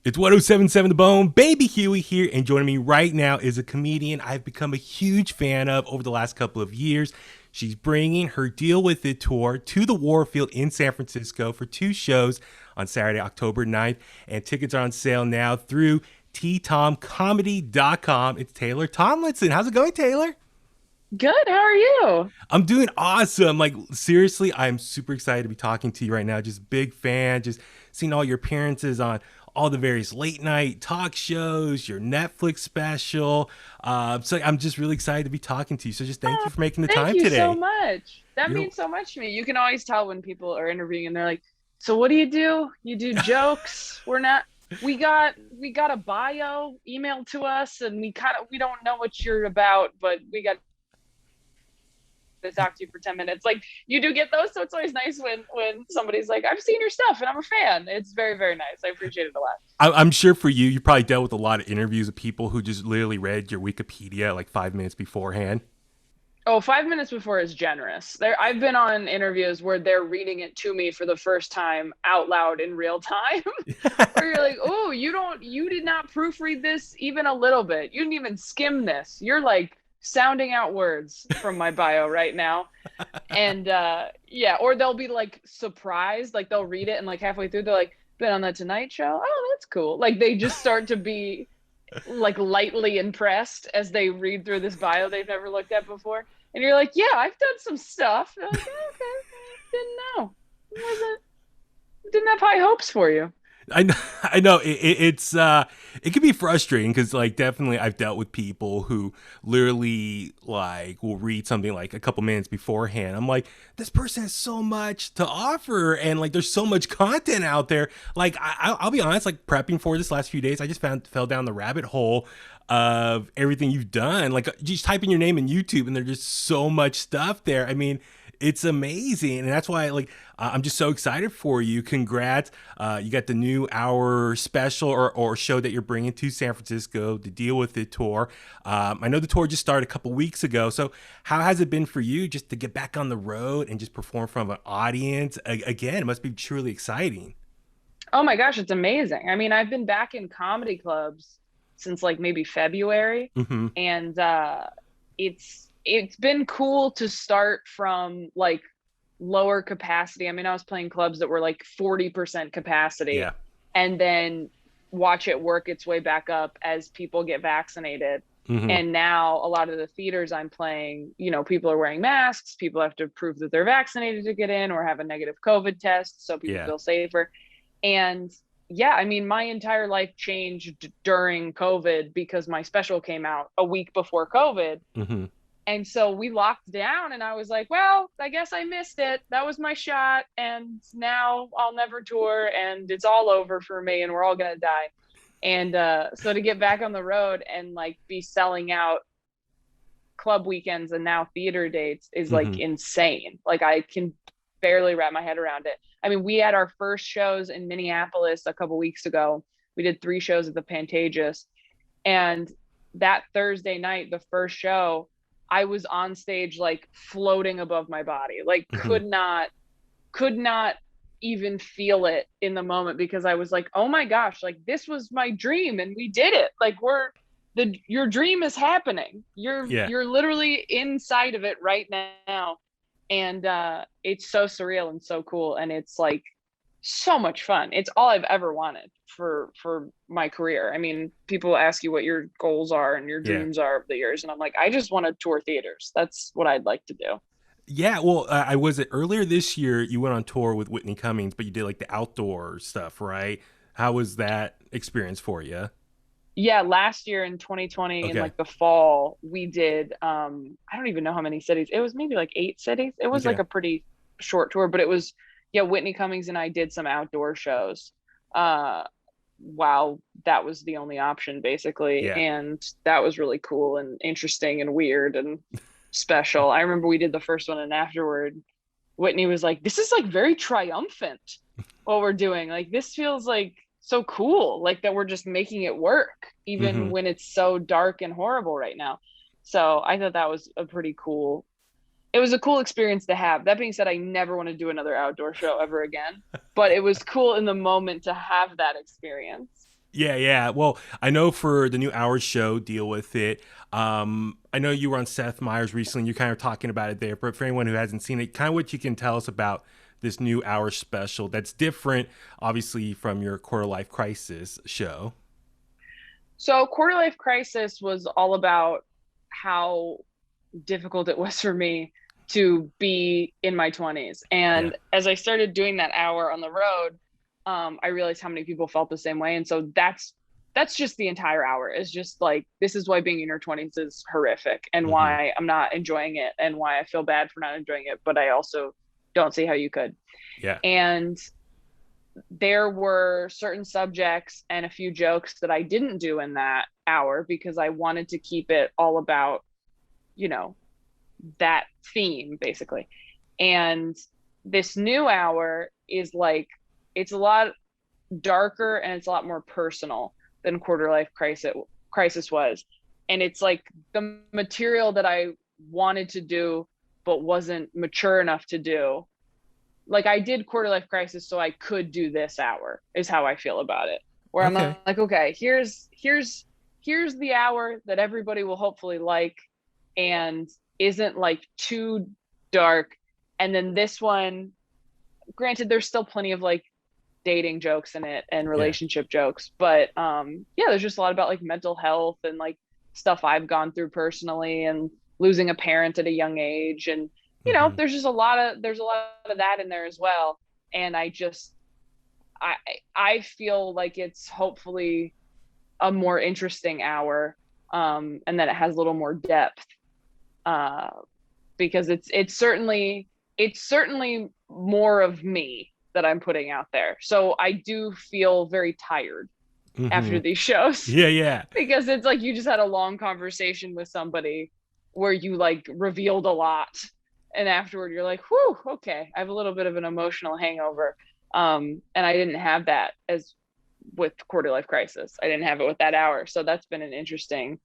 It's 1077 The Bone, Baby Huey here, and joining me right now is a comedian I've become a huge fan of over the last couple of years. She's bringing her Deal With It tour to the Warfield in San Francisco for 2 shows on Saturday, October 9th, and tickets are on sale now through ttomcomedy.com. It's Taylor Tomlinson. How's it going, Taylor? Good. How are you? I'm doing awesome. Like, seriously, I'm super excited to be talking to you right now. Just big fan, just seeing all your appearances on all the various late night talk shows, your Netflix special. So I'm just really excited to be talking to you. So just thank Oh, you for making the thank time you so today. much. That You're means so much to me. You can always tell when people are interviewing and they're like, "So what do you do? You do jokes? We're not we got a bio emailed to us and we don't know what you're about, but we got to talk to you for 10 minutes." Like you do get those, so it's always nice when somebody's like, "I've seen your stuff and I'm a fan." It's very, very nice. I appreciate it a lot. I'm sure for you, you probably dealt with a lot of interviews with people who just literally read your Wikipedia like 5 minutes beforehand. Oh, 5 minutes before is generous. I've been on interviews where they're reading it to me for the first time out loud in real time, where you're like, "Oh, you did not proofread this even a little bit. You didn't even skim this. You're like sounding out words from my bio right now." And yeah, or they'll be like surprised, like they'll read it and like halfway through they're like, "Been on the Tonight Show? Oh, that's cool." Like they just start to be like lightly impressed as they read through this bio they've never looked at before. And you're like, "Yeah, I've done some stuff." They're like, "Oh, okay, didn't know. Wasn't didn't have high hopes for you." I know, I know it can be frustrating because like definitely I've dealt with people who literally like will read something like a couple minutes beforehand. I'm like, this person has so much to offer and like there's so much content out there. Like I'll be honest, like prepping for this last few days, I just fell down the rabbit hole of everything you've done. Like just type in your name in YouTube and there's just so much stuff there. I mean, it's amazing, and that's why like I'm just so excited for you. Congrats! You got the new hour special or show that you're bringing to San Francisco, the Deal With It tour. I know the tour just started a couple weeks ago, so how has it been for you just to get back on the road and just perform from an audience again? It must be truly exciting. Oh my gosh, it's amazing. I mean, I've been back in comedy clubs since like maybe February, Mm-hmm. and it's been cool to start from like lower capacity. I mean, I was playing clubs that were like 40% capacity Yeah. and then watch it work its way back up as people get vaccinated. Mm-hmm. And now a lot of the theaters I'm playing, people are wearing masks. People have to prove that they're vaccinated to get in or have a negative COVID test so people Yeah. feel safer. And yeah, I mean, my entire life changed during COVID because my special came out a week before COVID. Mm-hmm. And so we locked down, and I was like, "Well, I guess I missed it. That was my shot. And now I'll never tour, and it's all over for me, and we're all going to die." And so to get back on the road and like be selling out club weekends and now theater dates is like Mm-hmm. insane. Like I can barely wrap my head around it. I mean, we had our first shows in Minneapolis a couple weeks ago. We did 3 shows at the Pantages, and that Thursday night, the first show, I was on stage like floating above my body, like Mm-hmm. could not even feel it in the moment because I was like, "Oh my gosh, like this was my dream and we did it. Like your dream is happening. You're Yeah. you're literally inside of it right now." And it's so surreal and so cool, and it's like so much fun. It's all I've ever wanted for my career. I mean, people ask you what your goals are and your Yeah. dreams are over the years, and I'm like, I just want to tour theaters. That's what I'd like to do. Yeah, well, I was it earlier this year. You went on tour with Whitney Cummings, but you did like the outdoor stuff, right? How was that experience for you? Yeah, last year in 2020 in Okay, like the fall, we did I don't even know how many cities. It was maybe like 8 cities. It was like okay, a pretty short tour, but it was, yeah, Whitney Cummings and I did some outdoor shows. Uh while that was the only option basically, yeah. and that was really cool and interesting and weird and special. I remember we did the first one, and afterward Whitney was like, "This is like very triumphant what we're doing. Like this feels like so cool, like that we're just making it work even Mm-hmm. when it's so dark and horrible right now." So I thought that was a pretty cool, it was a cool experience to have. That being said, I never want to do another outdoor show ever again, but it was cool in the moment to have that experience. Yeah, yeah. Well, I know for the new Hours show, deal with it. I know you were on Seth Meyers recently. You're kind of talking about it there, but for anyone who hasn't seen it, kind of what you can tell us about this new Hours special that's different, obviously, from your Quarter Life Crisis show. So Quarter Life Crisis was all about how difficult it was for me to be in my 20s. Yeah. And as I started doing that hour on the road, I realized how many people felt the same way. And so that's just the entire hour. Is just like, this is why being in your 20s is horrific, and Mm-hmm. why I'm not enjoying it, and why I feel bad for not enjoying it, but I also don't see how you could. Yeah. And there were certain subjects and a few jokes that I didn't do in that hour because I wanted to keep it all about, you know, that theme basically. And this new hour is like, it's a lot darker and it's a lot more personal than Quarter Life Crisis was. And it's like the material that I wanted to do but wasn't mature enough to do. Like, I did Quarter Life Crisis so I could do this hour, is how I feel about it. Where I'm Okay. like, okay, here's the hour that everybody will hopefully like, and isn't like too dark. And then this one, granted, there's still plenty of like dating jokes in it and Yeah. relationship jokes, but yeah, there's just a lot about like mental health and like stuff I've gone through personally, and losing a parent at a young age. And Mm-hmm. there's a lot of that in there as well. And I I feel like it's hopefully a more interesting hour, and that it has a little more depth, uh, because it's certainly more of me that I'm putting out there. So I do feel very tired Mm-hmm. after these shows Yeah, yeah. because it's like you just had a long conversation with somebody where you like revealed a lot, and afterward you're like, whew, okay, I have a little bit of an emotional hangover. And I didn't have that as with Quarter Life Crisis. I didn't have it with that hour. So that's been an interesting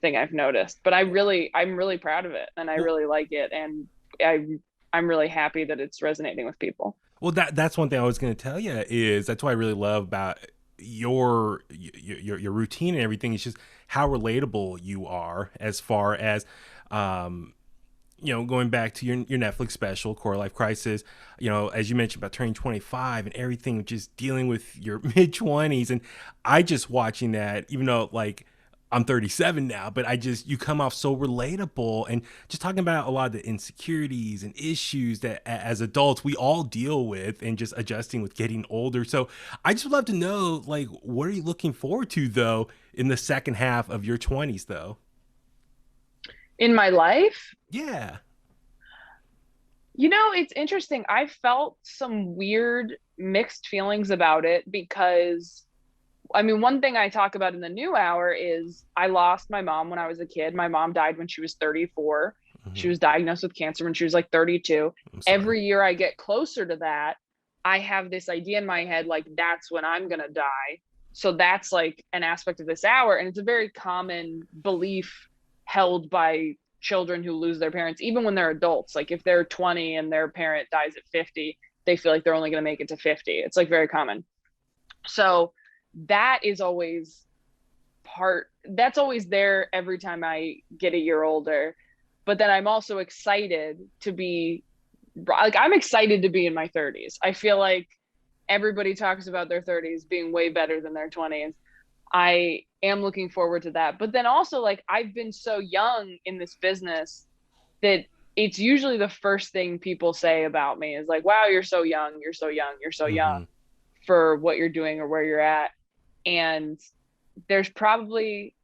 thing I've noticed. But I'm really proud of it, and I Well, really like it, and I I'm really happy that it's resonating with people. well, that's one thing I was going to tell you is that's what I really love about your routine and everything. It's just how relatable you are as far as um going back to your Netflix special, Core Life Crisis, as you mentioned about turning 25 and everything, just dealing with your mid 20s. And I just watching that, even though like I'm 37 now, but you come off so relatable and just talking about a lot of the insecurities and issues that as adults we all deal with and just adjusting with getting older. So I just would love to know, like, what are you looking forward to though in the second half of your 20s though? In my life, Yeah. it's interesting. I felt some weird mixed feelings about it because, I mean, one thing I talk about in the new hour is I lost my mom when I was a kid. My mom died when she was 34. She Hmm. was diagnosed with cancer when she was like 32. I'm sorry. Every year I get closer to that, I have this idea in my head, like, that's when I'm going to die. So that's like an aspect of this hour. And it's a very common belief held by children who lose their parents, even when they're adults. Like, if they're 20 and their parent dies at 50, they feel like they're only going to make it to 50. It's like very common. So that is always that's always there every time I get a year older. But then I'm also excited to be like, I'm excited to be in my 30s. I feel like everybody talks about their 30s being way better than their 20s. I am looking forward to that. But then also, like, I've been so young in this business that it's usually the first thing people say about me is like, wow, you're so young, you're so young, you're so young Hmm. for what you're doing or where you're at. And there's probably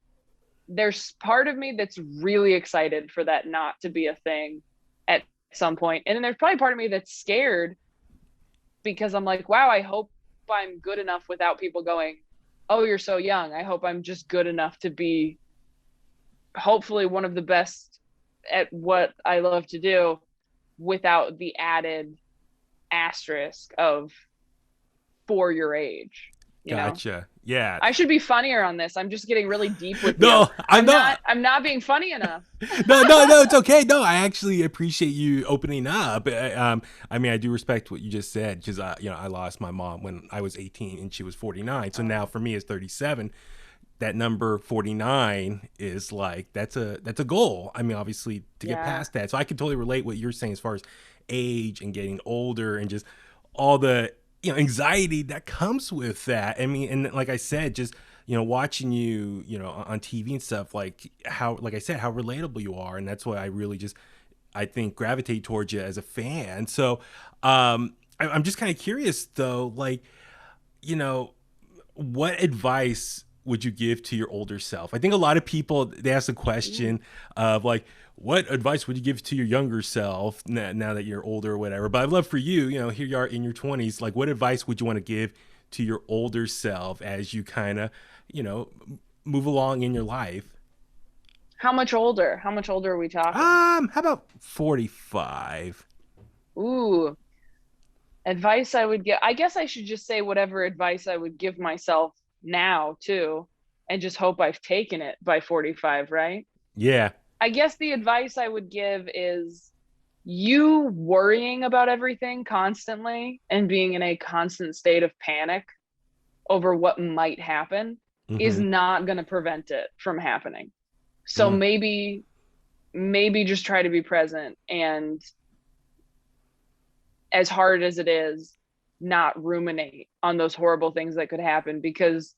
there's part of me that's really excited for that not to be a thing at some point. And then there's probably part of me that's scared because I'm like, wow, I hope I'm good enough without people going, oh, you're so young. I hope I'm just good enough to be hopefully one of the best at what I love to do without the added asterisk of for your age. you know. Gotcha. Yeah. I should be funnier on this. I'm just getting really deep with you. No, I'm not. I'm not being funny enough. No, it's okay. No, I actually appreciate you opening up. I mean, I do respect what you just said because I lost my mom when I was 18 and she was 49. So now for me, as 37, that number 49 is like that's a goal. I mean, obviously to get Yeah. past that. So I can totally relate what you're saying as far as age and getting older and just all the anxiety that comes with that. I mean, and like I said, just watching you on TV and stuff, like how, like I said, how relatable you are, and that's why I really just, I think, gravitate towards you as a fan. So I'm just kind of curious though, like, you know what advice would you give to your older self? I think a lot of people, they ask the Ooh. question of like, what advice would you give to your younger self now that you're older or whatever? But I'd love for you, here you are in your 20s, like what advice would you want to give to your older self as you kind of, you know, move along in your life? How much older? How much older are we talking? How about 45? Ooh, advice I would give. I guess I should just say whatever advice I would give myself now too, and just hope I've taken it by 45, right? Yeah. I guess the advice I would give is you worrying about everything constantly and being in a constant state of panic over what might happen is Mm-hmm. not going to prevent it from happening. So Mm, maybe just try to be present and, as hard as it is, not ruminate on those horrible things that could happen, because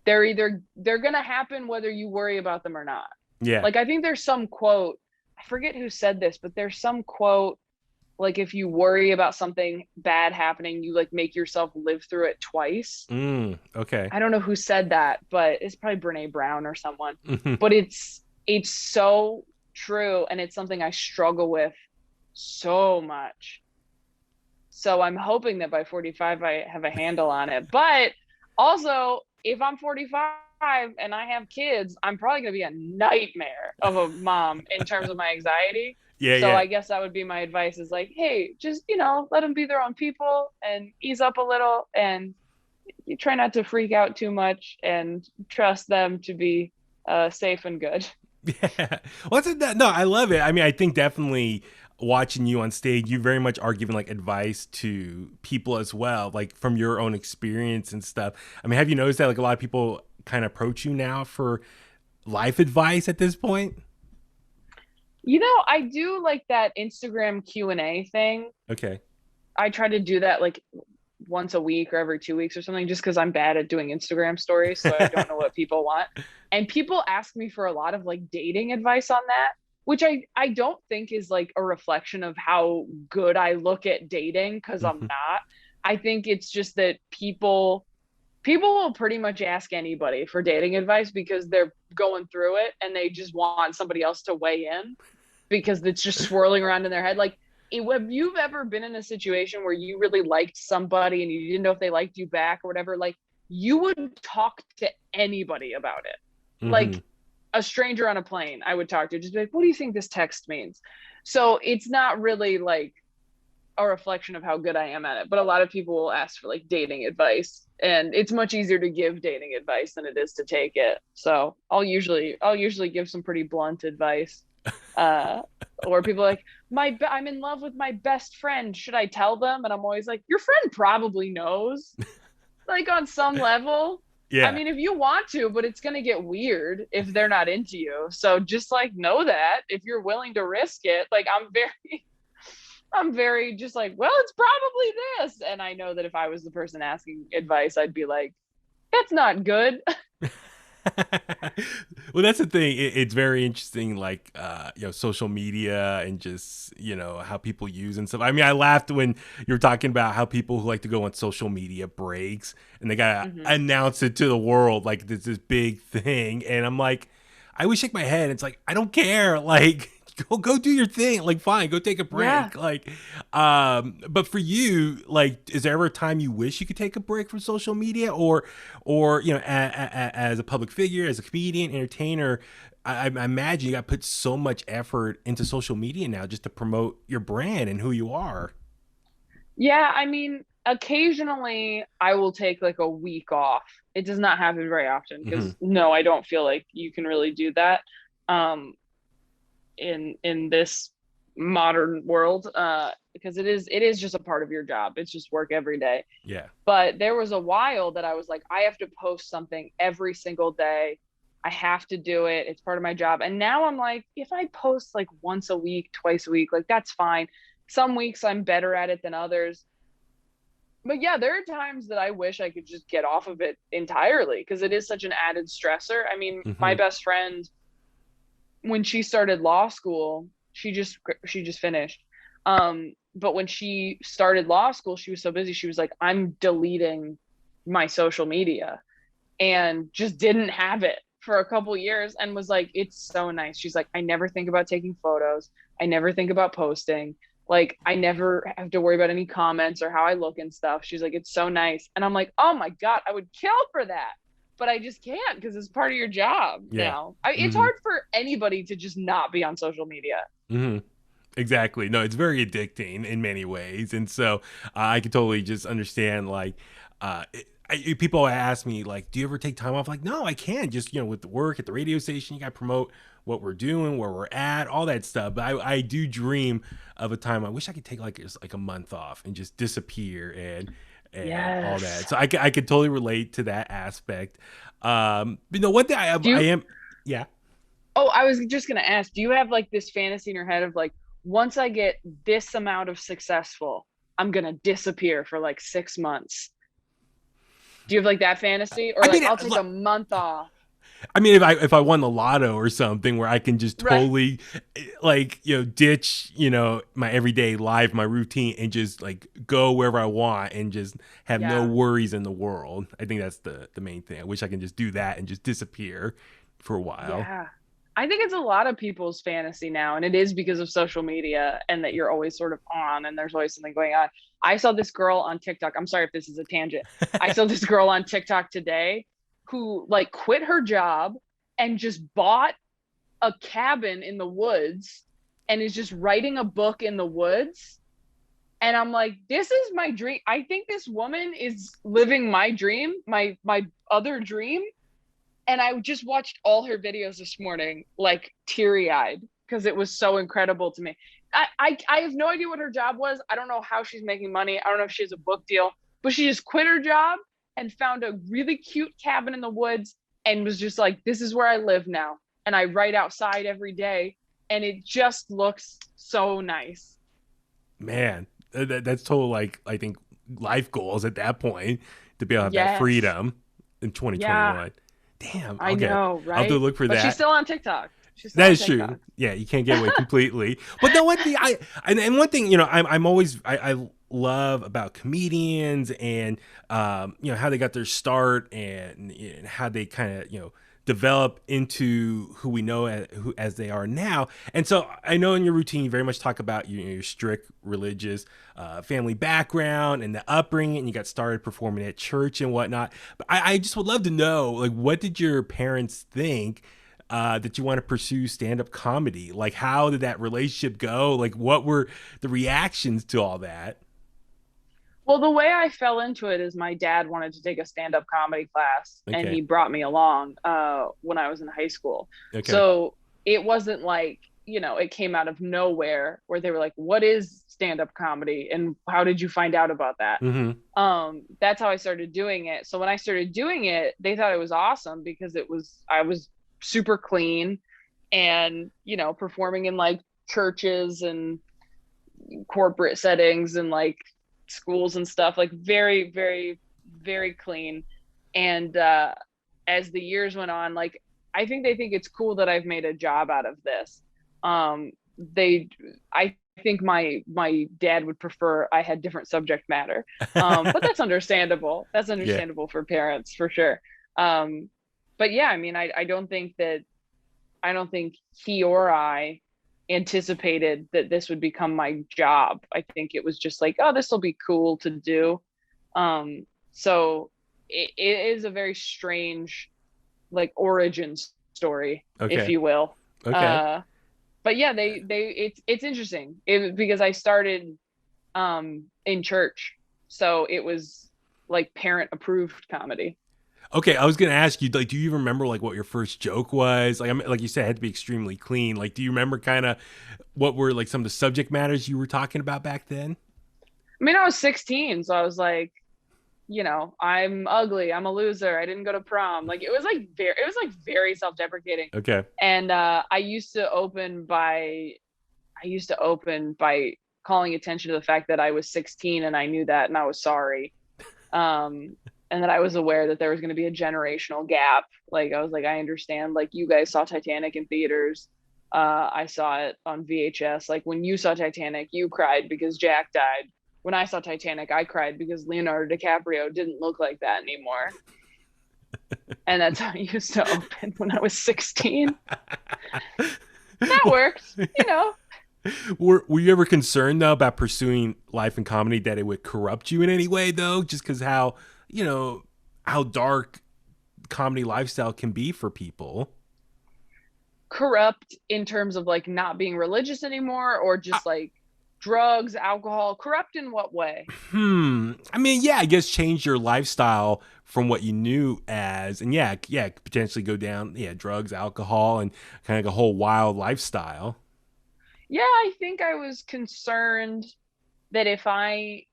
they're going to happen whether you worry about them or not. yeah. Like I think there's some quote, I forget who said this, but there's some quote like if you worry about something bad happening, you like make yourself live through it twice. Okay. I don't know who said that, but it's probably Brene Brown or someone. Mm-hmm. But it's so true, and it's something I struggle with so much. So I'm hoping that by 45 I have a handle on it. But also, if I'm 45 and I have kids, I'm probably going to be a nightmare of a mom in terms of my anxiety. Yeah, So yeah. I guess that would be my advice is like, hey, just, let them be their own people and ease up a little, and you try not to freak out too much and trust them to be safe and good. Yeah. What's it that? No, I love it. I mean, I think definitely watching you on stage, you very much are giving like advice to people as well, like from your own experience and stuff. I mean, have you noticed that like a lot of people kind of approach you now for life advice at this point? I do like that Instagram Q&A thing. Okay. I try to do that like once a week or every 2 weeks or something, just because I'm bad at doing Instagram stories. So I don't know what people want. And people ask me for a lot of like dating advice on that, which I don't think is like a reflection of how good I look at dating, because I'm Mhm. not. I think it's just that people will pretty much ask anybody for dating advice because they're going through it and they just want somebody else to weigh in because it's just swirling around in their head. Like, if you've ever been in a situation where you really liked somebody and you didn't know if they liked you back or whatever, like you would talk to anybody about it. Mhm. Like a stranger on a plane, I would talk to, just be like, what do you think this text means? So it's not really like a reflection of how good I am at it. But a lot of people will ask for like dating advice, and it's much easier to give dating advice than it is to take it. So I'll usually give some pretty blunt advice. Uh, or people are like, I'm in love with my best friend. Should I tell them? And I'm always like, your friend probably knows, like on some level. I Yeah. mean, if you want to, but it's gonna get weird if they're not into you. So just like know that if you're willing to risk it, like I'm very just like, well, it's probably this. And I know that if I was the person asking advice, I'd be like, that's not good. Well, that's the thing. It's very interesting, like social media and just how people use and stuff. I mean, I laughed when you were talking about how people who like to go on social media breaks and they gotta Hmm. announce it to the world like this big thing, and I'm like, I would shake my head. It's like I don't care. Like go do your thing. Like fine, go take a Yeah. break. Like, but for you, like, is there ever a time you wish you could take a break from social media, or as a public figure, as a comedian, entertainer? I imagine you got to put so much effort into social media now just to promote your brand and who you are. Yeah. I mean, occasionally I will take like a week off. It does not happen very often Hmm. because no, I don't feel like you can really do that um in this modern world because it is just a part of your job. It's just work every day. Yeah. But there was a while that I was like, I have to post something every single day. I have to do it. It's part of my job. And now I'm like, if I post like once a week, twice a week, like that's fine. Some weeks I'm better at it than others. But yeah, there are times that I wish I could just get off of it entirely because it is such an added stressor. I mean, my Hmm. best friend, when she started law school, she just finished. But when she started law school, she was so busy. She was like, I'm deleting my social media and just didn't have it for a couple years and was like, it's so nice. She's like, I never think about taking photos. I never think about posting. Like, I never have to worry about any comments or how I look and stuff. She's like, it's so nice. And I'm like, oh my God, I would kill for that. But I just can't because it's part of your job Yeah. now. It's Hmm. hard for anybody to just not be on social media. Hmm. Exactly. No, it's very addicting in many ways, and so I can totally just understand. Like, people ask me, like, "Do you ever take time off?" Like, no, I can't. Just with the work at the radio station, you got to promote what we're doing, where we're at, all that stuff. But I do dream of a time. I wish I could take like just like a month off and just disappear and all that. Yes. So I could totally relate to that aspect. One thing Do I you, am, yeah. oh, I was just gonna ask, do you have like this fantasy in your head of like, once I get this amount of successful, I'm gonna disappear for like 6 months? Do you have like that fantasy? Or I like mean, I'll take a month off. I mean, if I won the lotto or something where I can just Right. totally like ditch my everyday life, my routine, and just like go wherever I want and just have no Yeah. worries in the world. I think that's the main thing. I wish I can just do that and just disappear for a while. Yeah. I think it's a lot of people's fantasy now, and it is because of social media and that you're always sort of on and there's always something going on. I saw this girl on TikTok. I'm sorry if this is a tangent. I saw this girl on TikTok today who like quit her job and just bought a cabin in the woods and is just writing a book in the woods. And I'm like, this is my dream. I think this woman is living my dream, my other dream. And I just watched all her videos this morning, like teary eyed, because it was so incredible to me. I have no idea what her job was. I don't know how she's making money. I don't know if she has a book deal, but she just quit her job and found a really cute cabin in the woods and was just like, this is where I live now. And I write outside every day. And it just looks so nice. Man, that's total like I think life goals at that point to be able to have that Yes. freedom in Yeah, 2021. Damn. I Okay, know, I'll have to right? look for But she's that. still on TikTok. She's still That on is true. TikTok. Yeah, you can't get away completely. But no, one thing and one thing I'm always I love about comedians and how they got their start and how they kind of develop into who we know as they are now. And so I know in your routine you very much talk about your strict religious family background and the upbringing. And you got started performing at church and whatnot. But I just would love to know, like, what did your parents think that you want to pursue stand-up comedy? Like, how did that relationship go? Like, what were the reactions to all that? Well, the way I fell into it is my dad wanted to take a stand-up comedy class and Okay. he brought me along when I was in high school. Okay. So it wasn't like, it came out of nowhere where they were like, what is stand-up comedy and how did you find out about that? Mm-hmm. That's how I started doing it. So when I started doing it, they thought it was awesome because I was super clean and, performing in like churches and corporate settings and like schools and stuff, like very, very, very clean. And as the years went on, like I think they think it's cool that I've made a job out of this. They I think my dad would prefer I had different subject matter. But that's understandable. That's Yeah. understandable for parents for sure. But yeah, I mean I don't think he or I anticipated that this would become my job. I think it was just like, oh, this will be cool to do. So it is a very strange, like origin story, if Okay. you will. Okay. Uh, but yeah, it's interesting because I started in church. So it was like parent approved comedy. Okay, I was gonna ask you, like, do you remember like what your first joke was? Like, I mean, like you said, it had to be extremely clean. Like, do you remember kind of what were like some of the subject matters you were talking about back then? I mean, I was 16, so I was like, I'm ugly, I'm a loser, I didn't go to prom. Like it was like very self-deprecating. Okay. And I used to open by calling attention to the fact that I was 16 and I knew that and I was sorry. Um, and that I was aware that there was going to be a generational gap. Like I was like, I understand. Like you guys saw Titanic in theaters. I saw it on VHS. Like when you saw Titanic, you cried because Jack died. When I saw Titanic, I cried because Leonardo DiCaprio didn't look like that anymore. And that's how I used to open when I was 16. That worked, you know. Were you ever concerned though about pursuing life in comedy that it would corrupt you in any way though? Just because how how dark comedy lifestyle can be for people. Corrupt in terms of like not being religious anymore or Uh, just like drugs, alcohol. Corrupt in what way? I mean, yeah, I guess change your lifestyle from what you knew as, and yeah, potentially go down, yeah, drugs, alcohol, and kind of like a whole wild lifestyle. Yeah, I think I was concerned that if I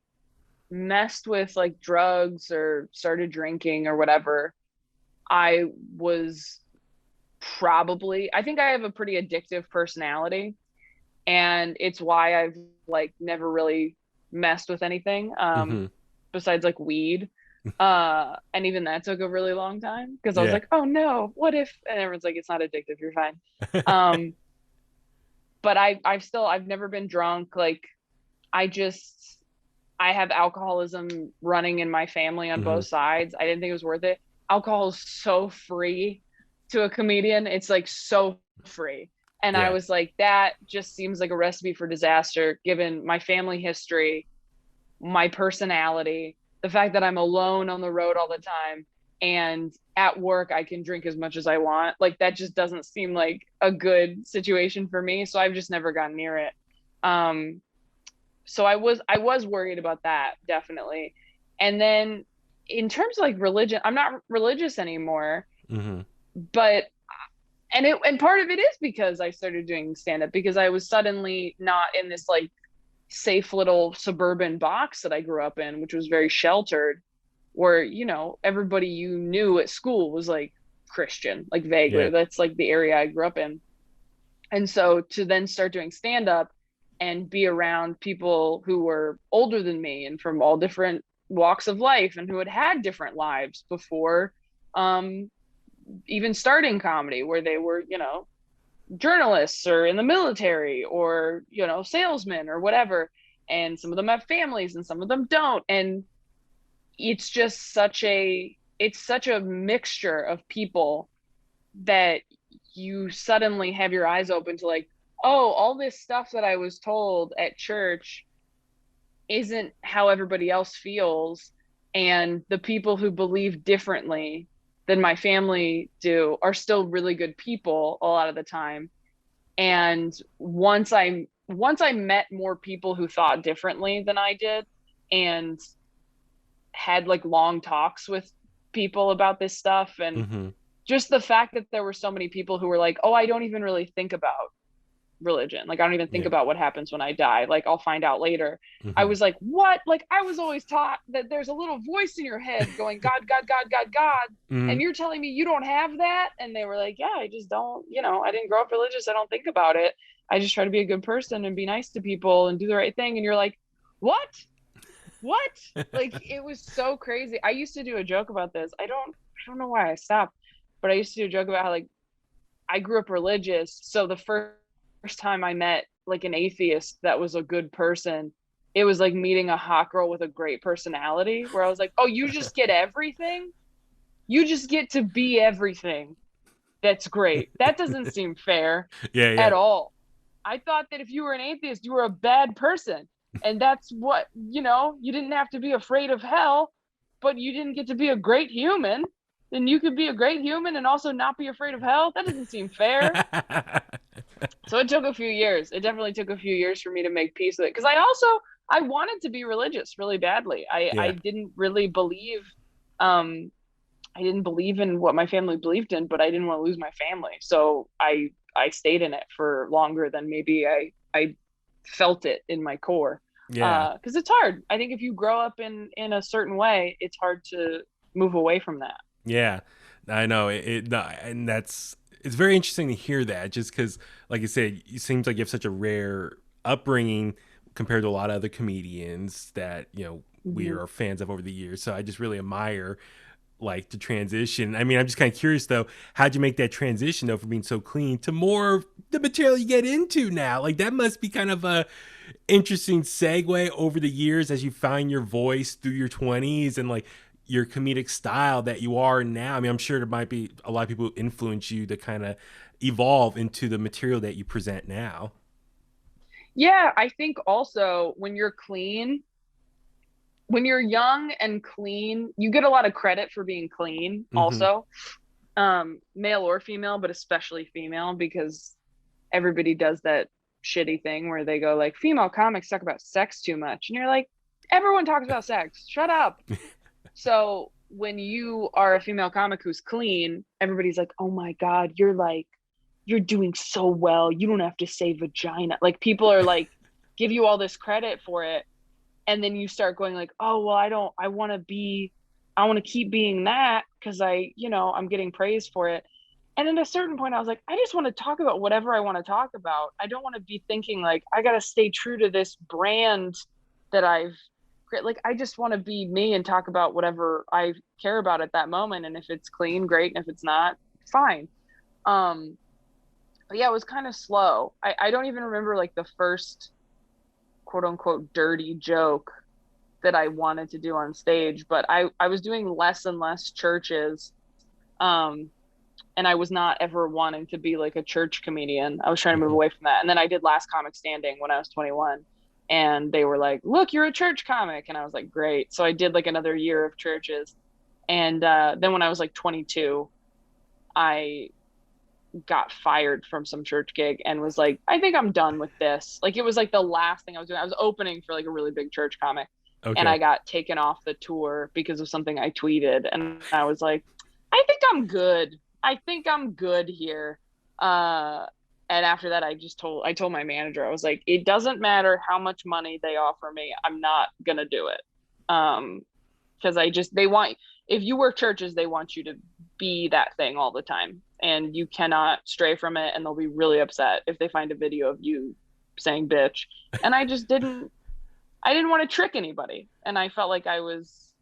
messed with like drugs or started drinking or whatever, I was I think I have a pretty addictive personality. And it's why I've like never really messed with anything Hmm. besides like weed. And even that took a really long time because I was Yeah. like, oh no, what if? And everyone's like, it's not addictive, you're fine. Um, but I've never been drunk. Like I just I have alcoholism running in my family on Hmm. both sides. I didn't think it was worth it. Alcohol is so free to a comedian. It's like so free. And I Yeah. was like, that just seems like a recipe for disaster given my family history, my personality, the fact that I'm alone on the road all the time, and at work I can drink as much as I want. Like that just doesn't seem like a good situation for me. So I've just never gotten near it. Um, so I was worried about that definitely. And then in terms of like religion, I'm not religious anymore, Hmm. but and part of it is because I started doing stand up because I was suddenly not in this like safe little suburban box that I grew up in, which was very sheltered, where everybody you knew at school was like Christian, like vaguely. Yeah. That's like the area I grew up in. And so to then start doing stand up and be around people who were older than me and from all different walks of life and who had had different lives before um, even starting comedy, where they were, journalists or in the military or, salesmen or whatever. And some of them have families and some of them don't. And it's just it's such a mixture of people that you suddenly have your eyes open to like, oh, all this stuff that I was told at church isn't how everybody else feels. And the people who believe differently than my family do are still really good people a lot of the time. And once I met more people who thought differently than I did and had like long talks with people about this stuff, and Hmm. just the fact that there were so many people who were like, oh, I don't even really think about religion. Like, I don't even think Yeah. about what happens when I die. Like, I'll find out later. I Hmm. was like, what? Like, I was always taught that there's a little voice in your head going, God, God, God, God, God. Hmm. And you're telling me you don't have that? And they were like, yeah, I just don't, I didn't grow up religious. I don't think about it. I just try to be a good person and be nice to people and do the right thing. And you're like, what? What? Like, it was so crazy. I used to do a joke about this. I don't know why I stopped, but I used to do a joke about how like I grew up religious. So the first time I met like an atheist that was a good person, it was like meeting a hot girl with a great personality, where I was like, oh, you just get everything? You just get to be everything. That's great. That doesn't seem fair Yeah. at Yeah. all. I thought that if you were an atheist, you were a bad person. And that's what, you didn't have to be afraid of hell, but you didn't get to be a great human. Then you could be a great human and also not be afraid of hell. That doesn't seem fair. So it took a few years. It definitely took a few years for me to make peace with it. Because I also I wanted to be religious really badly. I Yeah. didn't really believe, um, I didn't believe in what my family believed in, but I didn't want to lose my family. So I stayed in it for longer than maybe I felt it in my core. Yeah. Because it's hard. I think if you grow up in a certain way, it's hard to move away from that. Yeah, I know no, and that's it's very interesting to hear that. Just because, like I said, it seems like you have such a rare upbringing compared to a lot of other comedians that we Hmm. are fans of over the years. So I just really admire like the transition. I mean, I'm just kind of curious though, how'd you make that transition though from being so clean to more of the material you get into now? Like that must be kind of a interesting segue over the years as you find your voice through your 20s and like your comedic style that you are now. I mean, I'm sure there might be a lot of people who influence you to kind of evolve into the material that you present now. Yeah, I think also when you're young and clean, you get a lot of credit for being clean Hmm. also. Male or female, but especially female, because everybody does that shitty thing where they go like female comics talk about sex too much. And you're like, everyone talks about sex. Shut up. So when you are a female comic who's clean, everybody's like, oh my God, you're doing so well. You don't have to say vagina. Like people are like, give you all this credit for it. And then you start going like, oh, well, I want to keep being that because I'm getting praised for it. And at a certain point, I was like, I just want to talk about whatever I want to talk about. I don't want to be thinking like I got to stay true to this brand that I've like I just want to be me and talk about whatever I care about at that moment. And if it's clean, great. And if it's not, fine. Um, but yeah, it was kind of slow. I don't even remember like the first quote unquote dirty joke that I wanted to do on stage, but I was doing less and less churches. Um, and I was not ever wanting to be like a church comedian. I was trying to move Hmm. away from that. And then I did Last Comic Standing when I was 21. And they were like, look, you're a church comic. And I was like, great. So I did like another year of churches. And then when I was like 22, I got fired from some church gig and was like, I think I'm done with this. Like it was like the last thing I was doing. I was opening for like a really big church comic and I Okay. got taken off the tour because of something I tweeted. And I was like, I think I'm good. I think I'm good here. Uh, and after that, I told my manager, I was like, it doesn't matter how much money they offer me. I'm not going to do it. Because they want, if you work churches, they want you to be that thing all the time and you cannot stray from it and they'll be really upset if they find a video of you saying bitch. And I didn't want to trick anybody and I felt like I was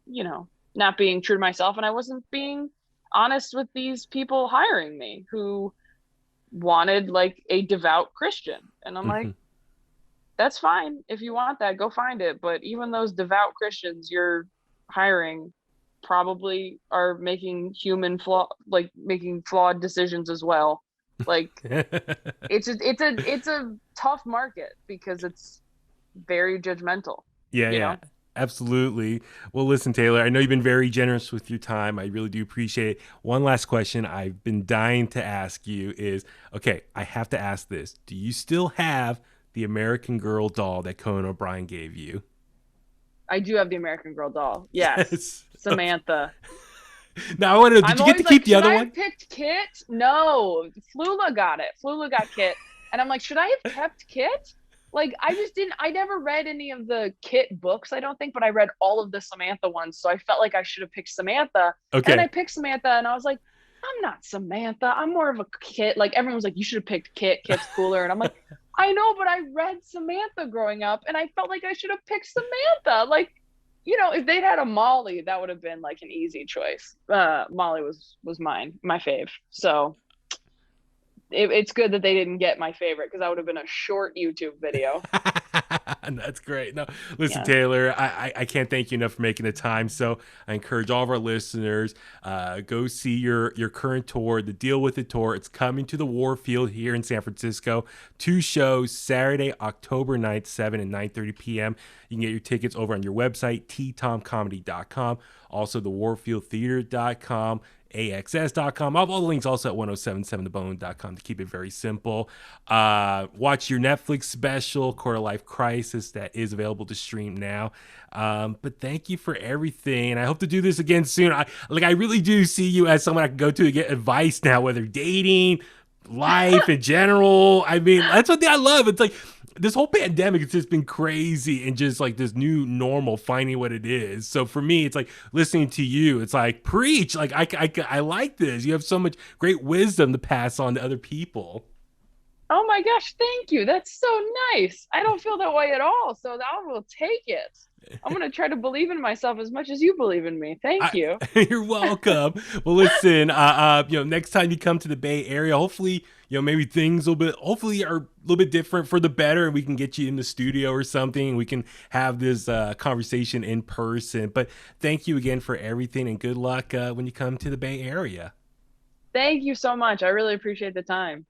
not being true to myself and I wasn't being honest with these people hiring me who wanted like a devout Christian. And I'm like, Hmm. that's fine. If you want that, go find it. But even those devout Christians you're hiring probably are making flawed decisions as well. Like it's a tough market because it's very judgmental, Yeah, you yeah, know? absolutely. Well, listen, Taylor, I know you've been very generous with your time. I really do appreciate it. One last question I've been dying to ask you is, okay, I have to ask this. Do you still have the American Girl doll that Conan O'Brien gave you? I do have the American Girl doll. Yes. Yes. Samantha. Now I want to know, did I'm you get to always like, keep the should other I have one? picked Kit? No, Flula got it. Flula got Kit. And I'm like, should I have kept Kit? Like, I never read any of the Kit books, I don't think, but I read all of the Samantha ones. So I felt like I should have picked Samantha. And then I Okay. picked Samantha and I was like, I'm not Samantha. I'm more of a Kit. Like, everyone was like, you should have picked Kit. Kit's cooler. And I'm like, I know, but I read Samantha growing up and I felt like I should have picked Samantha. Like, if they'd had a Molly, that would have been like an easy choice. Molly was my fave. So it's good that they didn't get my favorite because that would have been a short YouTube video. That's great. No, listen, Yeah. Taylor, I can't thank you enough for making the time. So I encourage all of our listeners, go see your current tour, the Deal With It tour. It's coming to the Warfield here in San Francisco. 2 shows, Saturday, October 9th, 7 and 9:30 p.m. You can get your tickets over on your website, ttomcomedy.com. Also, thewarfieldtheater.com. axs.com. All the links also at 1077thebone.com to keep it very simple. Watch your Netflix special, Quarter Life Crisis, that is available to stream now. But thank you for everything. I hope to do this again soon. I really do see you as someone I can go to get advice now, whether dating, life in general. I mean, that's one thing I love. It's like this whole pandemic, it's just been crazy and just like this new normal, finding what it is. So for me, it's like listening to you. It's like preach. Like I like this. You have so much great wisdom to pass on to other people. Oh my gosh, thank you. That's so nice. I don't feel that way at all. So I will take it. I'm going to try to believe in myself as much as you believe in me. Thank you. You're welcome. Well, listen, next time you come to the Bay Area, hopefully, maybe things hopefully are a little bit different for the better, and we can get you in the studio or something. And we can have this conversation in person. But thank you again for everything, and good luck when you come to the Bay Area. Thank you so much. I really appreciate the time.